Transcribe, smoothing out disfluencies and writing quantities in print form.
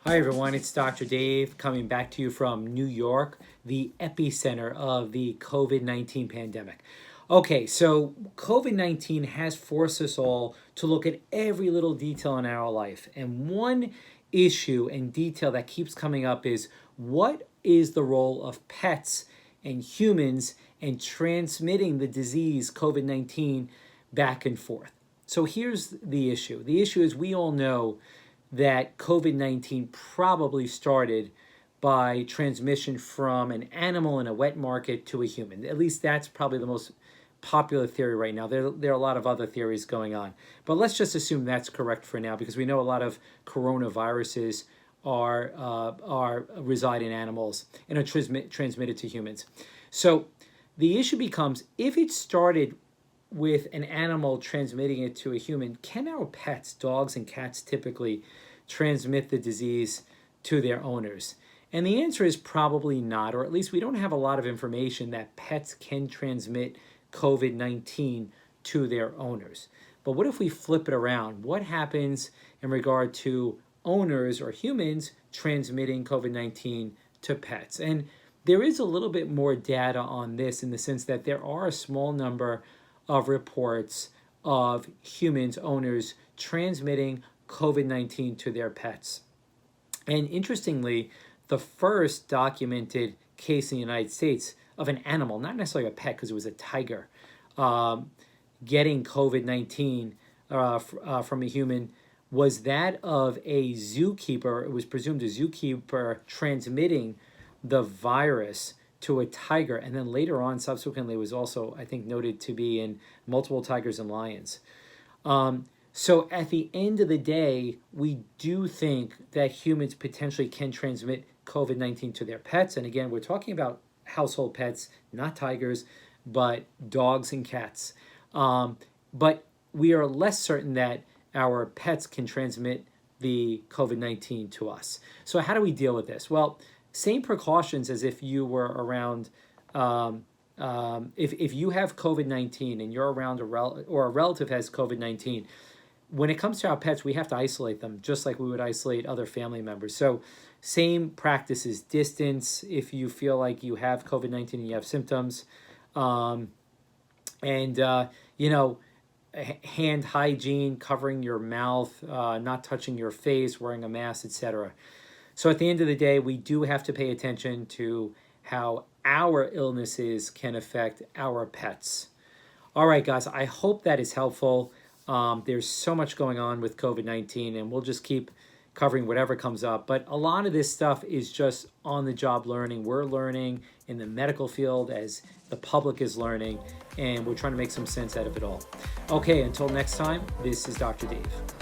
Hi everyone, it's Dr. Dave coming back to you from New York, the epicenter of the COVID-19 pandemic. Okay, so COVID-19 has forced us all to look at every little detail in our life. And one issue and detail that keeps coming up is what is the role of pets and humans in transmitting the disease COVID-19 back and forth? So here's the issue. The issue is we all know that COVID-19 probably started by transmission from an animal in a wet market to a human. At least that's probably the most popular theory right now. There are a lot of other theories going on. But let's just assume that's correct for now, because we know a lot of coronaviruses reside in animals and are transmitted to humans. So the issue becomes, if it started with an animal transmitting it to a human, can our pets, dogs and cats, typically transmit the disease to their owners? And the answer is probably not, or at least we don't have a lot of information that pets can transmit COVID-19 to their owners. But what if we flip it around? What happens in regard to owners or humans transmitting COVID-19 to pets? And there is a little bit more data on this, in the sense that there are a small number of reports of humans, owners, transmitting COVID-19 to their pets. And interestingly, the first documented case in the United States of an animal, not necessarily a pet because it was a tiger, getting COVID-19 from a human, was that of a zookeeper. It was presumed a zookeeper transmitting the virus to a tiger, and then later on, subsequently, was also, I think, noted to be in multiple tigers and lions. So at the end of the day, we do think that humans potentially can transmit COVID-19 to their pets. And again, we're talking about household pets, not tigers, but dogs and cats. But we are less certain that our pets can transmit the COVID-19 to us. So how do we deal with this? Well, same precautions as if you were around, if you have COVID-19 and you're around or a relative has COVID-19, when it comes to our pets, we have to isolate them just like we would isolate other family members. So same practices: distance if you feel like you have COVID-19 and you have symptoms, hand hygiene, covering your mouth, not touching your face, wearing a mask, etc. So at the end of the day, we do have to pay attention to how our illnesses can affect our pets. All right, guys, I hope that is helpful. There's so much going on with COVID-19, and we'll just keep covering whatever comes up. But a lot of this stuff is just on-the-job learning. We're learning in the medical field as the public is learning, and we're trying to make some sense out of it all. Okay, until next time, this is Dr. Dave.